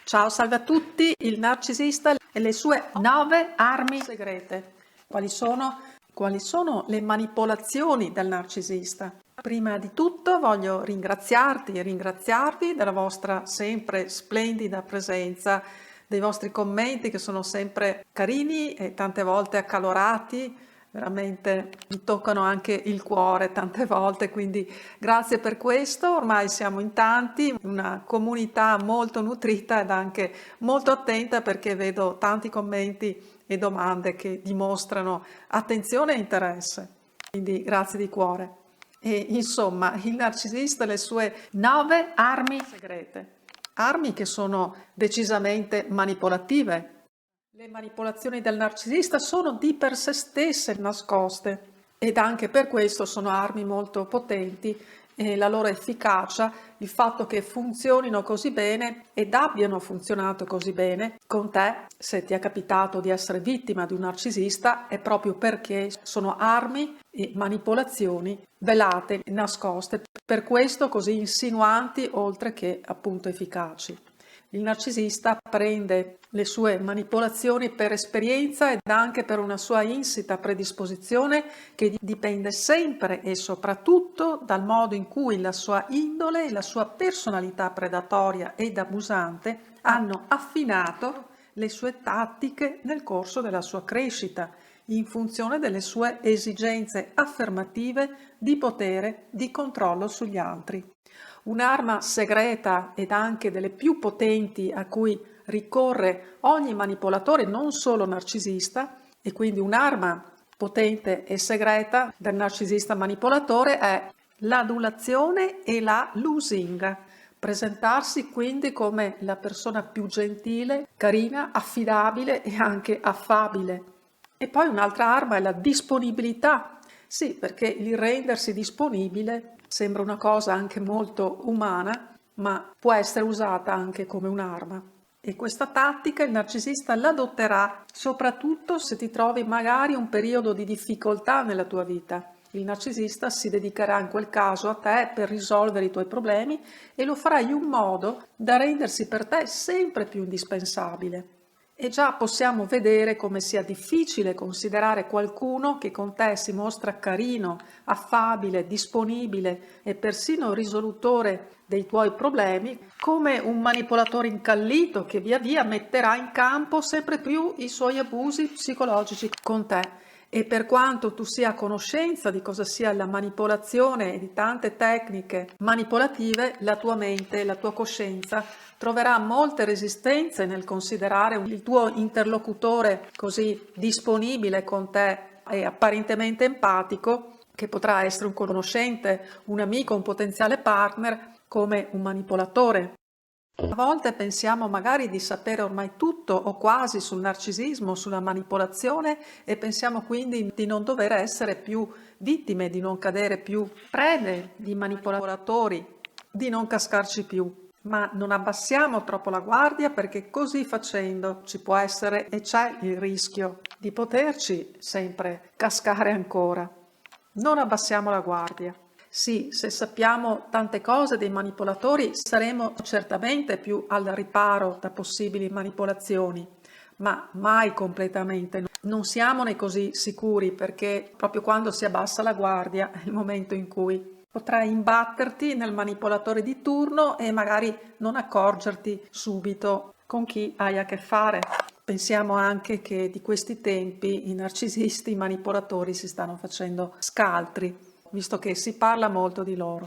Ciao, salve a tutti, il narcisista e le sue 9 armi segrete. Quali sono? Quali sono le manipolazioni del narcisista? Prima di tutto voglio ringraziarti e ringraziarvi della vostra sempre splendida presenza, dei vostri commenti che sono sempre carini e tante volte accalorati. Veramente mi toccano anche il cuore tante volte, quindi grazie per questo. Ormai siamo in tanti, una comunità molto nutrita ed anche molto attenta perché vedo tanti commenti e domande che dimostrano attenzione e interesse. Quindi grazie di cuore. E insomma, il narcisista e le sue 9 armi segrete. Armi che sono decisamente manipolative. Le manipolazioni del narcisista sono di per sé stesse nascoste ed anche per questo sono armi molto potenti e la loro efficacia, il fatto che funzionino così bene ed abbiano funzionato così bene con te, se ti è capitato di essere vittima di un narcisista, è proprio perché sono armi e manipolazioni velate, nascoste, per questo così insinuanti oltre che appunto efficaci. Il narcisista prende le sue manipolazioni per esperienza ed anche per una sua insita predisposizione che dipende sempre e soprattutto dal modo in cui la sua indole e la sua personalità predatoria ed abusante hanno affinato le sue tattiche nel corso della sua crescita, in funzione delle sue esigenze affermative di potere, di controllo sugli altri. Un'arma segreta ed anche delle più potenti a cui ricorre ogni manipolatore, non solo narcisista, e quindi un'arma potente e segreta del narcisista manipolatore è l'adulazione e la lusinga. Presentarsi quindi come la persona più gentile, carina, affidabile e anche affabile. E poi un'altra arma è la disponibilità. Sì, perché il rendersi disponibile sembra una cosa anche molto umana, ma può essere usata anche come un'arma. E questa tattica il narcisista l'adotterà soprattutto se ti trovi magari un periodo di difficoltà nella tua vita. Il narcisista si dedicherà in quel caso a te per risolvere i tuoi problemi e lo farà in un modo da rendersi per te sempre più indispensabile. E già possiamo vedere come sia difficile considerare qualcuno che con te si mostra carino, affabile, disponibile e persino risolutore dei tuoi problemi come un manipolatore incallito che via via metterà in campo sempre più i suoi abusi psicologici con te. E per quanto tu sia a conoscenza di cosa sia la manipolazione e di tante tecniche manipolative, la tua mente, la tua coscienza troverà molte resistenze nel considerare il tuo interlocutore così disponibile con te e apparentemente empatico, che potrà essere un conoscente, un amico, un potenziale partner, come un manipolatore. A volte pensiamo magari di sapere ormai tutto o quasi sul narcisismo, sulla manipolazione e pensiamo quindi di non dover essere più vittime, di non cadere più prede di manipolatori, di non cascarci più. Ma non abbassiamo troppo la guardia perché così facendo ci può essere e c'è il rischio di poterci sempre cascare ancora. Non abbassiamo la guardia. Sì, se sappiamo tante cose dei manipolatori saremo certamente più al riparo da possibili manipolazioni, ma mai completamente. Non siamone così sicuri perché proprio quando si abbassa la guardia è il momento in cui potrai imbatterti nel manipolatore di turno e magari non accorgerti subito con chi hai a che fare. Pensiamo anche che di questi tempi i narcisisti, i manipolatori si stanno facendo scaltri, visto che si parla molto di loro.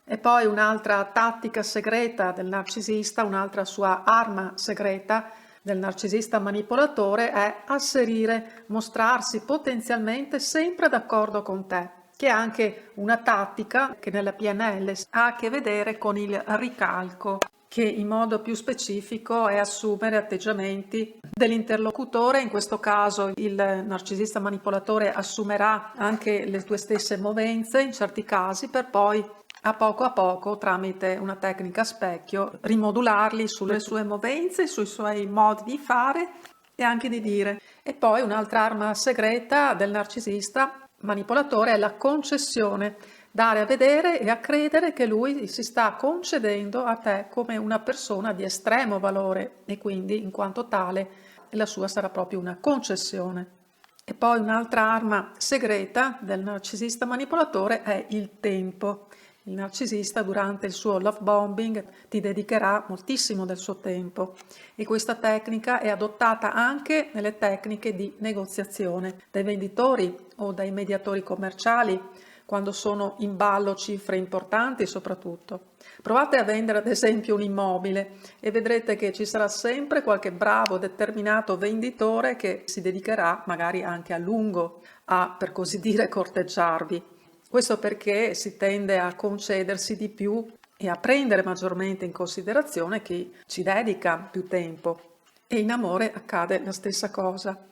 E poi un'altra tattica segreta del narcisista, un'altra sua arma segreta del narcisista manipolatore è asserire, mostrarsi potenzialmente sempre d'accordo con te, che è anche una tattica che nella PNL ha a che vedere con il ricalco, che in modo più specifico è assumere atteggiamenti dell'interlocutore. In questo caso il narcisista manipolatore assumerà anche le tue stesse movenze in certi casi per poi a poco, tramite una tecnica a specchio, rimodularli sulle sue movenze, sui suoi modi di fare e anche di dire. E poi un'altra arma segreta del narcisista manipolatore è la concessione, dare a vedere e a credere che lui si sta concedendo a te come una persona di estremo valore e quindi in quanto tale la sua sarà proprio una concessione. E poi un'altra arma segreta del narcisista manipolatore è il tempo. Il narcisista durante il suo love bombing ti dedicherà moltissimo del suo tempo e questa tecnica è adottata anche nelle tecniche di negoziazione dai venditori o dai mediatori commerciali quando sono in ballo cifre importanti soprattutto. Provate a vendere ad esempio un immobile e vedrete che ci sarà sempre qualche bravo, determinato venditore che si dedicherà magari anche a lungo a, per così dire, corteggiarvi. Questo perché si tende a concedersi di più e a prendere maggiormente in considerazione chi ci dedica più tempo. E in amore accade la stessa cosa.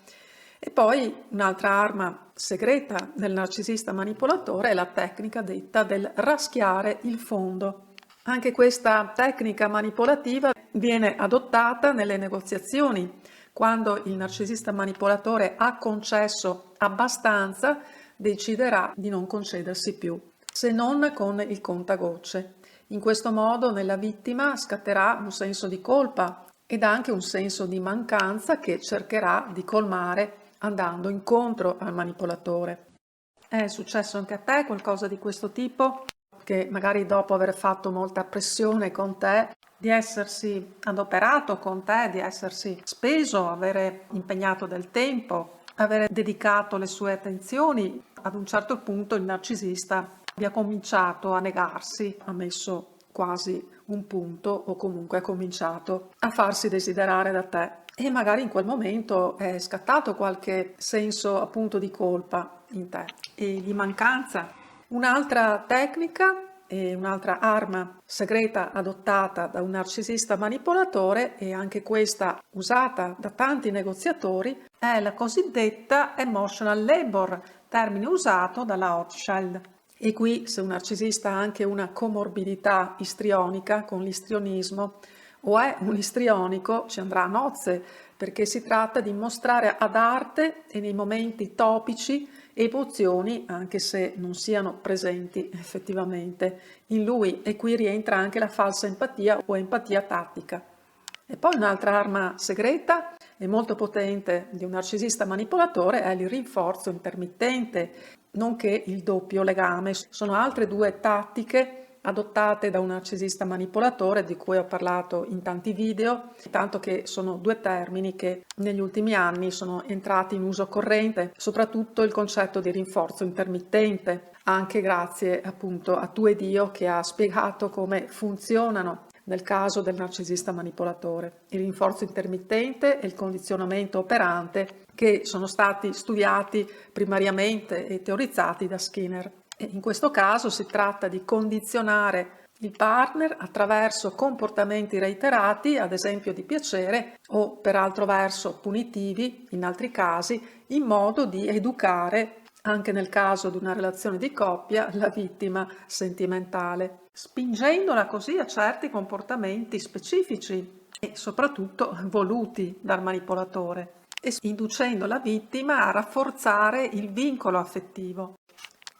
E poi un'altra arma segreta del narcisista manipolatore è la tecnica detta del raschiare il fondo. Anche questa tecnica manipolativa viene adottata nelle negoziazioni, quando il narcisista manipolatore ha concesso abbastanza, deciderà di non concedersi più, se non con il contagocce. In questo modo nella vittima scatterà un senso di colpa ed anche un senso di mancanza che cercherà di colmare andando incontro al manipolatore. È successo anche a te qualcosa di questo tipo? Che magari dopo aver fatto molta pressione con te, di essersi adoperato con te, di essersi speso, avere impegnato del tempo, avere dedicato le sue attenzioni, ad un certo punto il narcisista abbia cominciato a negarsi, ha messo quasi un punto o comunque ha cominciato a farsi desiderare da te e magari in quel momento è scattato qualche senso appunto di colpa in te e di mancanza. Un'altra tecnica e un'altra arma segreta adottata da un narcisista manipolatore e anche questa usata da tanti negoziatori è la cosiddetta emotional labor, termine usato dalla Hochschild. E qui se un narcisista ha anche una comorbidità istrionica con l'istrionismo o è un istrionico ci andrà a nozze perché si tratta di mostrare ad arte e nei momenti topici emozioni anche se non siano presenti effettivamente in lui e qui rientra anche la falsa empatia o empatia tattica. E poi un'altra arma segreta e molto potente di un narcisista manipolatore è il rinforzo intermittente, nonché il doppio legame. Sono altre due tattiche adottate da un narcisista manipolatore di cui ho parlato in tanti video, tanto che sono due termini che negli ultimi anni sono entrati in uso corrente, soprattutto il concetto di rinforzo intermittente, anche grazie appunto a Tue Dio che ha spiegato come funzionano nel caso del narcisista manipolatore. Il rinforzo intermittente e il condizionamento operante che sono stati studiati primariamente e teorizzati da Skinner. E in questo caso si tratta di condizionare il partner attraverso comportamenti reiterati, ad esempio di piacere, o per altro verso punitivi, in altri casi, in modo di educare, anche nel caso di una relazione di coppia, la vittima sentimentale, spingendola così a certi comportamenti specifici e soprattutto voluti dal manipolatore e inducendo la vittima a rafforzare il vincolo affettivo.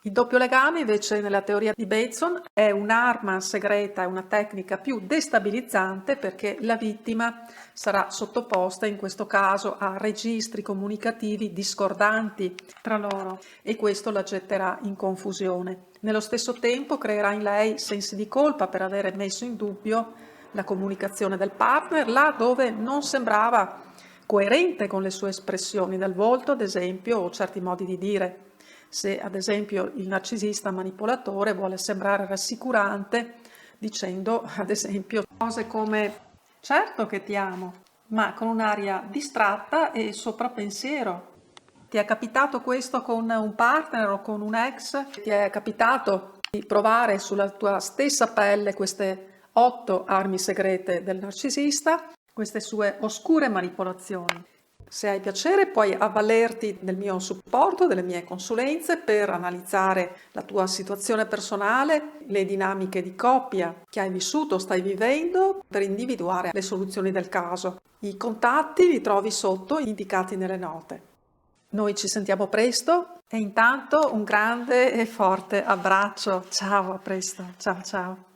Il doppio legame invece nella teoria di Bateson è un'arma segreta, è una tecnica più destabilizzante perché la vittima sarà sottoposta in questo caso a registri comunicativi discordanti tra loro e questo la getterà in confusione. Nello stesso tempo creerà in lei sensi di colpa per avere messo in dubbio la comunicazione del partner là dove non sembrava coerente con le sue espressioni del volto, ad esempio, o certi modi di dire. Se ad esempio il narcisista manipolatore vuole sembrare rassicurante dicendo ad esempio cose come certo che ti amo, ma con un'aria distratta e soprapensiero. Ti è capitato questo con un partner o con un ex? Ti è capitato di provare sulla tua stessa pelle queste 8 armi segrete del narcisista, queste sue oscure manipolazioni? Se hai piacere puoi avvalerti del mio supporto, delle mie consulenze per analizzare la tua situazione personale, le dinamiche di coppia che hai vissuto o stai vivendo per individuare le soluzioni del caso. I contatti li trovi sotto indicati nelle note. Noi ci sentiamo presto E intanto un grande e forte abbraccio. Ciao, a presto. Ciao ciao.